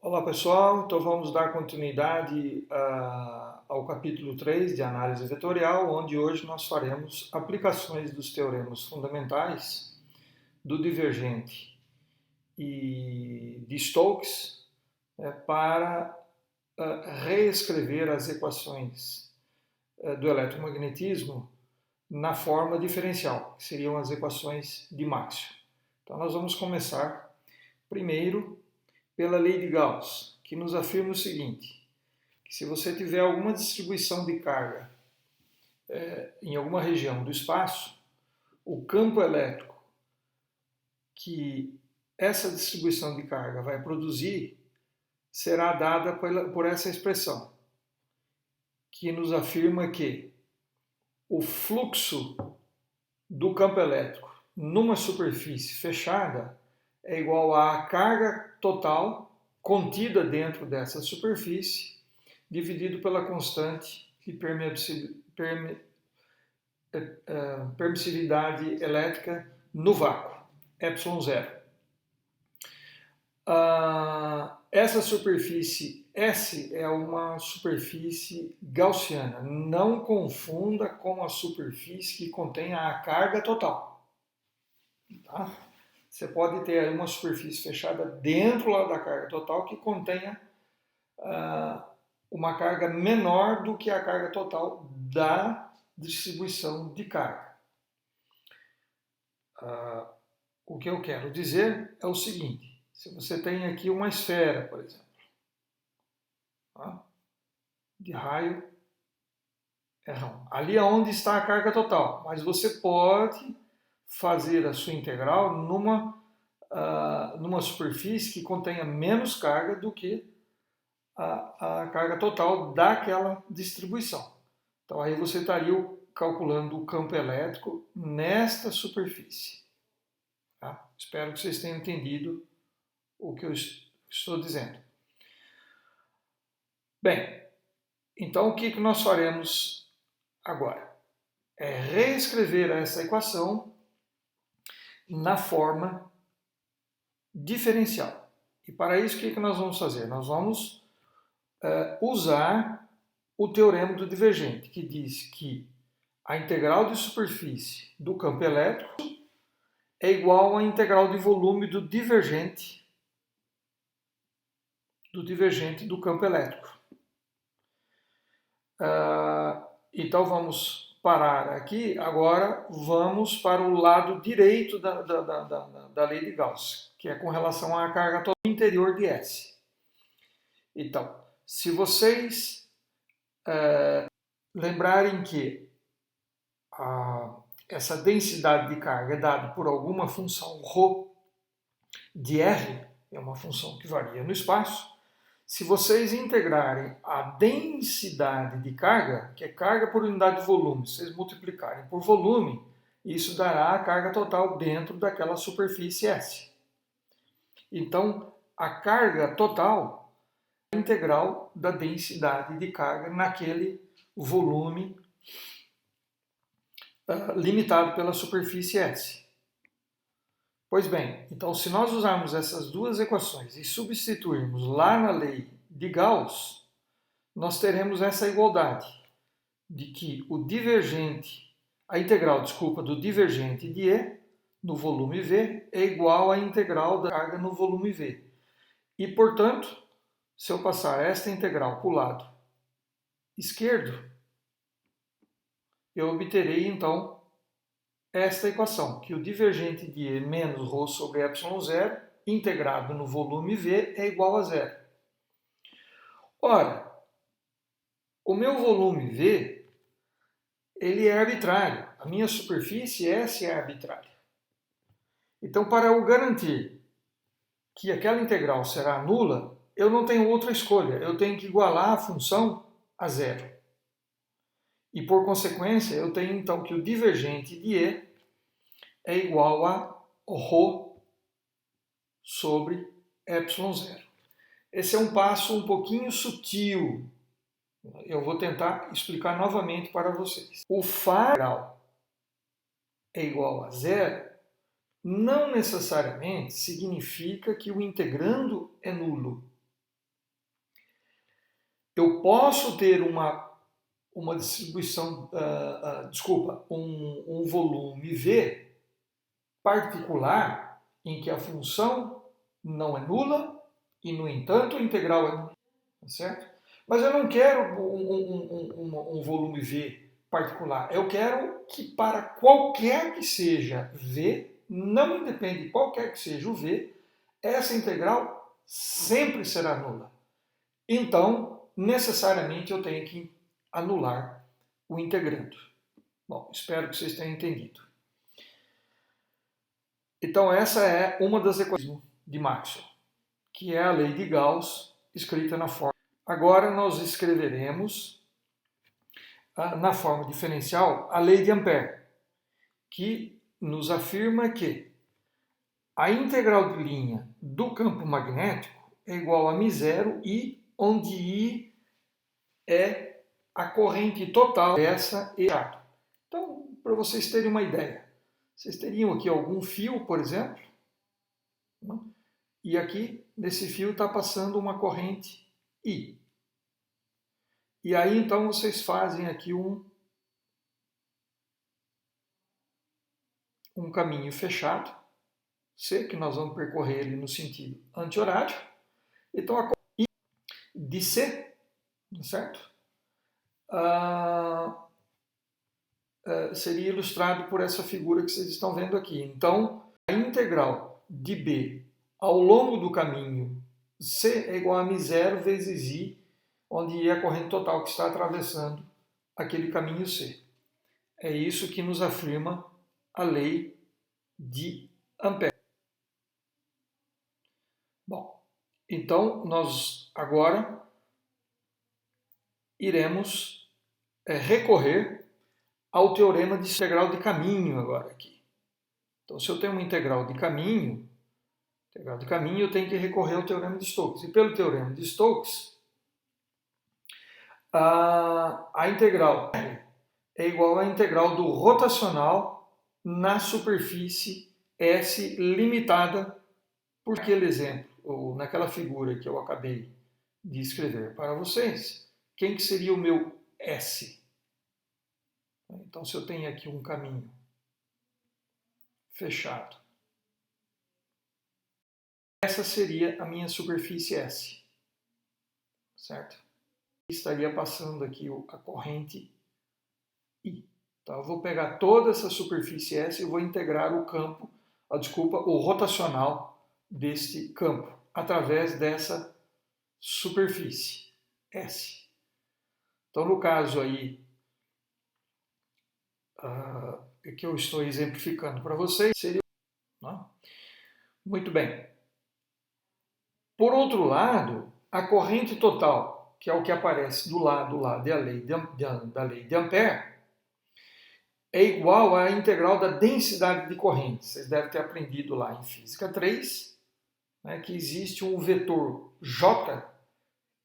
Olá pessoal, então vamos dar continuidade ao capítulo 3 de análise vetorial, onde hoje nós faremos aplicações dos teoremas fundamentais do divergente e de Stokes para reescrever as equações do eletromagnetismo na forma diferencial, que seriam as equações de Maxwell. Então nós vamos começar primeiro pela lei de Gauss, que nos afirma o seguinte, que se você tiver alguma distribuição de carga em alguma região do espaço, o campo elétrico que essa distribuição de carga vai produzir será dada por essa expressão, que nos afirma que o fluxo do campo elétrico numa superfície fechada é igual à carga total contida dentro dessa superfície, dividido pela constante de permissividade elétrica no vácuo, ε0. Essa superfície S é uma superfície gaussiana. Não confunda com a superfície que contém a carga total. Tá? Você pode ter uma superfície fechada dentro lá da carga total que contenha uma carga menor do que a carga total da distribuição de carga. O que eu quero dizer é o seguinte, se você tem aqui uma esfera, por exemplo, de raio R1, ali é onde está a carga total, mas você pode fazer a sua integral numa superfície que contenha menos carga do que a carga total daquela distribuição. Então aí você estaria calculando o campo elétrico nesta superfície. Tá? Espero que vocês tenham entendido o que eu estou dizendo. Bem, então o que nós faremos agora? É reescrever essa equação na forma diferencial. E para isso, o que nós vamos fazer? Nós vamos usar o teorema do divergente, que diz que a integral de superfície do campo elétrico é igual à integral de volume do divergente do campo elétrico. Então vamos parar aqui. Agora vamos para o lado direito da lei de Gauss, que é com relação à carga total interior de S. Então, se vocês lembrarem que essa densidade de carga é dada por alguma função ρ de R, é uma função que varia no espaço, se vocês integrarem a densidade de carga, que é carga por unidade de volume, se vocês multiplicarem por volume, isso dará a carga total dentro daquela superfície S. Então, a carga total é a integral da densidade de carga naquele volume limitado pela superfície S. Pois bem, então se nós usarmos essas duas equações e substituirmos lá na lei de Gauss, nós teremos essa igualdade de que a integral do divergente de E no volume V é igual à integral da carga no volume V. E, portanto, se eu passar esta integral para o lado esquerdo, eu obterei então esta equação, que o divergente de E menos ρ sobre ε0 integrado no volume V é igual a zero. Ora, o meu volume V ele é arbitrário, a minha superfície S é arbitrária. Então, para eu garantir que aquela integral será nula, eu não tenho outra escolha, eu tenho que igualar a função a zero. E, por consequência, eu tenho então que o divergente de E é igual a ρ sobre ε0. Esse é um passo um pouquinho sutil. Eu vou tentar explicar novamente para vocês. O φ é igual a zero não necessariamente significa que o integrando é nulo. eu posso ter uma distribuição, um volume V particular em que a função não é nula e, no entanto, a integral é nula, tá certo? Mas eu não quero um volume V particular. Eu quero que para qualquer que seja V, não independe de qualquer que seja o V, essa integral sempre será nula. Então, necessariamente eu tenho que anular o integrando. Bom, espero que vocês tenham entendido. Então, essa é uma das equações de Maxwell, que é a lei de Gauss, escrita na forma. Agora nós escreveremos na forma diferencial a lei de Ampère, que nos afirma que a integral de linha do campo magnético é igual a μ0 I, onde I é a corrente total dessa e A. Então, para vocês terem uma ideia, vocês teriam aqui algum fio, por exemplo, e aqui nesse fio está passando uma corrente I. E aí então vocês fazem aqui um caminho fechado, C, que nós vamos percorrer ele no sentido anti-horário. Então a I de C, certo? Seria ilustrado por essa figura que vocês estão vendo aqui. Então, a integral de B ao longo do caminho C é igual a μ0 vezes I, onde é a corrente total que está atravessando aquele caminho C. É isso que nos afirma a lei de Ampère. Bom, então nós agora iremos recorrer ao teorema de integral de caminho agora aqui. Então, se eu tenho uma integral de caminho, eu tenho que recorrer ao teorema de Stokes. E pelo teorema de Stokes, a integral é igual à integral do rotacional na superfície S limitada por aquele exemplo, ou naquela figura que eu acabei de escrever para vocês. Quem que seria o meu S? Então, se eu tenho aqui um caminho fechado, essa seria a minha superfície S, certo? Estaria passando aqui a corrente I. Então, eu vou pegar toda essa superfície S e vou integrar o campo, o rotacional deste campo, através dessa superfície S. Então, no caso aí, que eu estou exemplificando para vocês, seria... Muito bem. Por outro lado, a corrente total, que é o que aparece do lado lá da lei de Ampère, é igual à integral da densidade de corrente. Vocês devem ter aprendido lá em Física 3, que existe um vetor J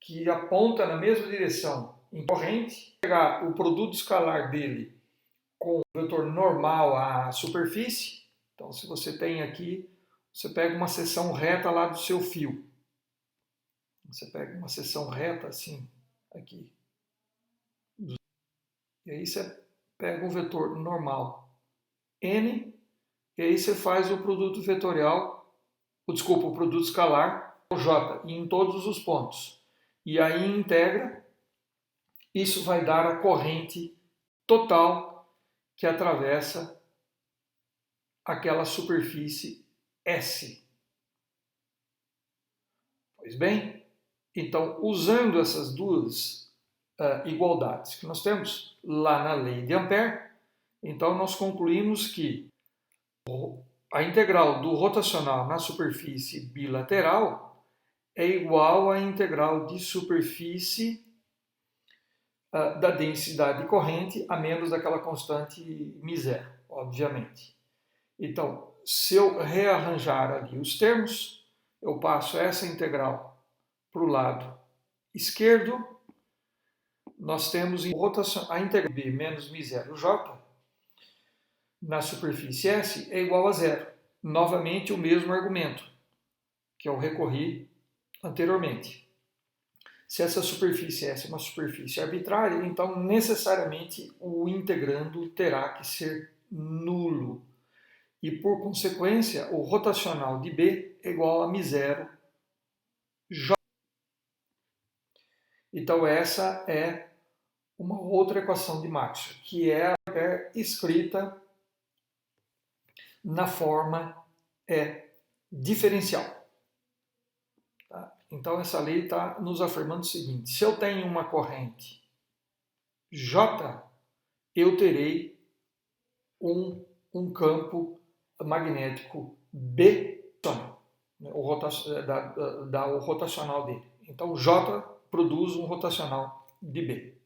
que aponta na mesma direção em corrente. Pegar o produto escalar dele com o vetor normal à superfície. Então, se você tem aqui, você pega uma seção reta lá do seu fio. Você pega uma seção reta assim, aqui. E aí você pega um vetor normal N, e aí você faz o produto vetorial, o produto escalar, o J, em todos os pontos. E aí integra, isso vai dar a corrente total que atravessa aquela superfície S. Pois bem, então, usando essas duas igualdades que nós temos lá na lei de Ampère, então nós concluímos que a integral do rotacional na superfície bilateral é igual à integral de superfície da densidade corrente, a menos daquela constante μ0, obviamente. Então, se eu rearranjar ali os termos, eu passo essa integral para o lado esquerdo, nós temos a integral b menos μ0j na superfície S é igual a zero. Novamente o mesmo argumento que eu recorri anteriormente. Se essa superfície é uma superfície arbitrária, então necessariamente o integrando terá que ser nulo. E por consequência, o rotacional de B é igual a μ0 J. Então essa é uma outra equação de Maxwell, que é escrita na forma diferencial. Tá? Então essa lei está nos afirmando o seguinte: se eu tenho uma corrente J, eu terei um campo magnético B, o rotacional dele. Então J produz um rotacional de B.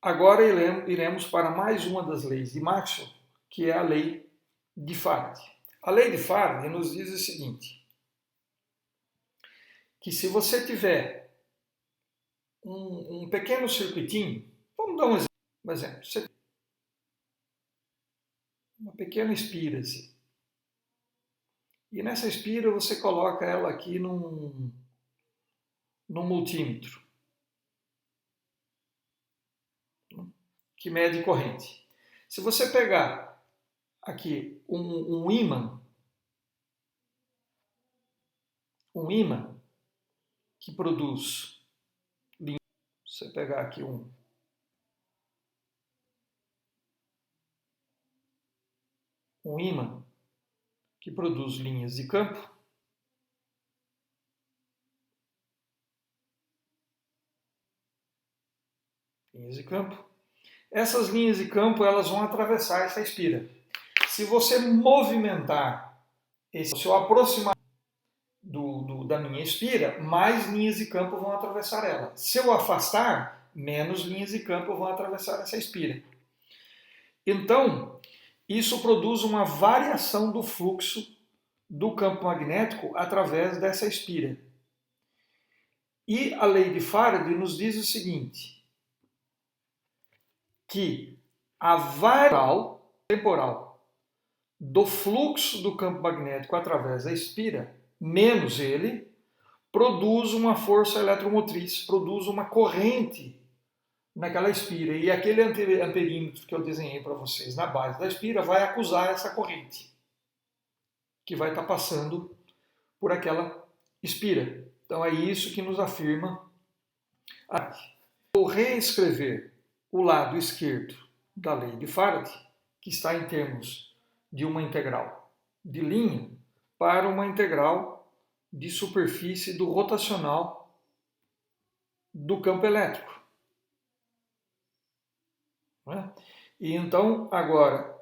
Agora iremos para mais uma das leis de Maxwell, que é a lei de Faraday. A lei de Faraday nos diz o seguinte, que se você tiver um pequeno circuitinho, vamos dar um exemplo, uma pequena espira assim, e nessa espira você coloca ela aqui num multímetro, que mede corrente. Se você pegar aqui um ímã que produz linha, você pegar aqui um ímã que produz linhas de campo, essas linhas de campo elas vão atravessar essa espira. Se você movimentar, se eu aproximar da minha espira, mais linhas de campo vão atravessar ela. Se eu afastar, menos linhas de campo vão atravessar essa espira. Então, isso produz uma variação do fluxo do campo magnético através dessa espira. E a lei de Faraday nos diz o seguinte, que a variação temporal do fluxo do campo magnético através da espira, menos ele, produz uma força eletromotriz, produz uma corrente naquela espira. E aquele amperímetro que eu desenhei para vocês na base da espira vai acusar essa corrente, que vai estar passando por aquela espira. Então é isso que nos afirma a vou reescrever o lado esquerdo da lei de Faraday, que está em termos de uma integral de linha, para uma integral de superfície do rotacional do campo elétrico. E então, agora,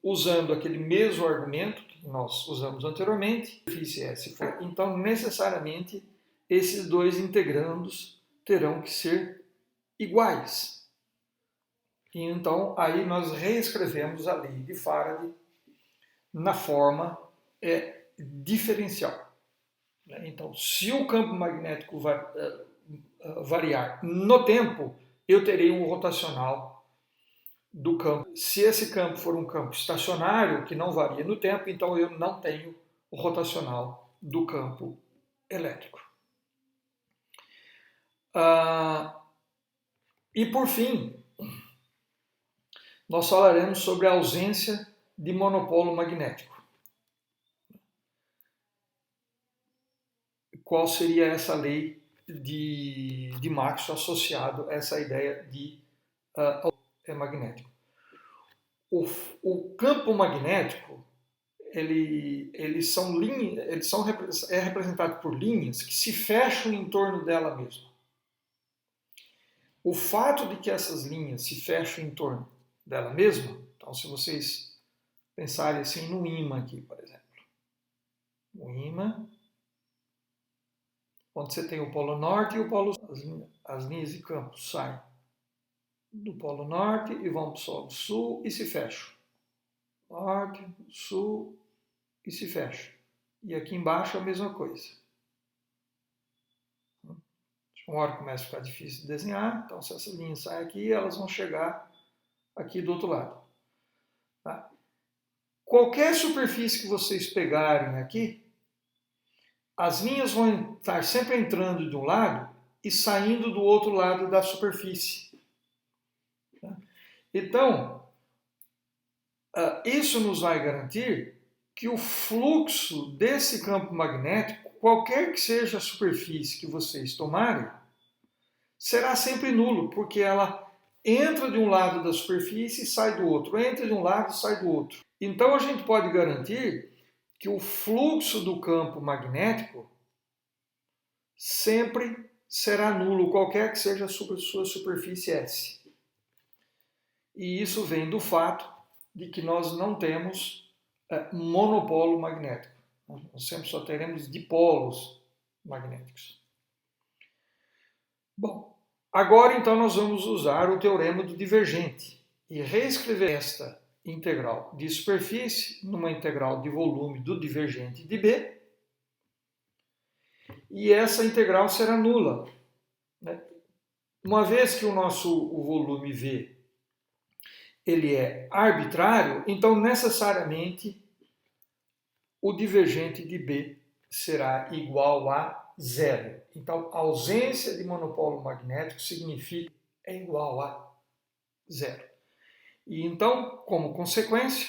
usando aquele mesmo argumento que nós usamos anteriormente, superfície S, então necessariamente esses dois integrandos terão que ser iguais. E então aí nós reescrevemos a lei de Faraday na forma diferencial. Então, se o campo magnético variar no tempo, eu terei um rotacional do campo. Se esse campo for um campo estacionário, que não varia no tempo, então eu não tenho o rotacional do campo elétrico. E por fim, nós falaremos sobre a ausência de monopolo magnético. Qual seria essa lei de Maxwell associado a essa ideia de magnético? O campo magnético é representado por linhas que se fecham em torno dela mesma. O fato de que essas linhas se fecham em torno dela mesma, então se vocês pensarem assim no ímã aqui, por exemplo, o ímã, onde você tem o polo norte e o polo sul, as linhas de campo saem do polo norte e vão para o polo sul e se fecham. Norte, sul e se fecham. E aqui embaixo a mesma coisa. Uma hora começa a ficar difícil de desenhar, então se essas linhas saem aqui, elas vão chegar aqui do outro lado. Tá? Qualquer superfície que vocês pegarem aqui, as linhas vão estar sempre entrando de um lado e saindo do outro lado da superfície. Então, isso nos vai garantir que o fluxo desse campo magnético, qualquer que seja a superfície que vocês tomarem, será sempre nulo, porque ela entra de um lado da superfície e sai do outro, entra de um lado e sai do outro. Então a gente pode garantir que o fluxo do campo magnético sempre será nulo, qualquer que seja a sua superfície S. E isso vem do fato de que nós não temos monopolo magnético. Nós sempre só teremos dipolos magnéticos. Bom, agora então nós vamos usar o teorema do divergente e reescrever esta integral de superfície numa integral de volume do divergente de B, e essa integral será nula, né? Uma vez que o volume V ele é arbitrário, então necessariamente o divergente de B será igual a zero. Então, a ausência de monopolo magnético significa é igual a zero. E então, como consequência,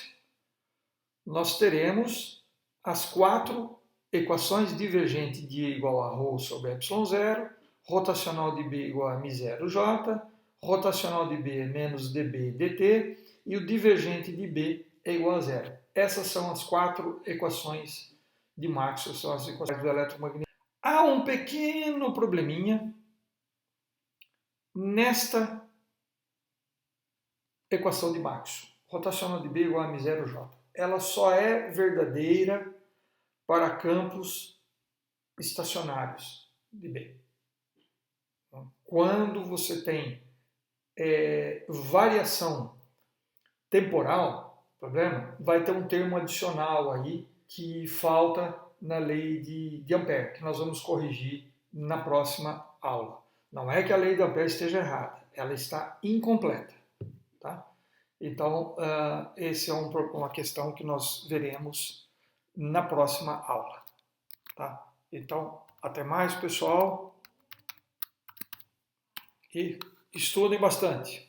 nós teremos as quatro equações: divergente de I igual a ρ sobre ε0, rotacional de B igual a μ0j, rotacional de B é menos dB dt, e o divergente de B é igual a zero. Essas são as quatro equações de Maxwell, são as equações do eletromagnetismo. Há um pequeno probleminha nesta equação de Maxwell. Rotacional de B igual a μ0j. Ela só é verdadeira para campos estacionários de B. Quando você tem variação temporal, problema, vai ter um termo adicional aí que falta na lei de Ampère, que nós vamos corrigir na próxima aula. Não é que a lei de Ampère esteja errada, ela está incompleta. Tá? Então, essa é uma questão que nós veremos na próxima aula. Tá? Então, até mais, pessoal, e estudem bastante.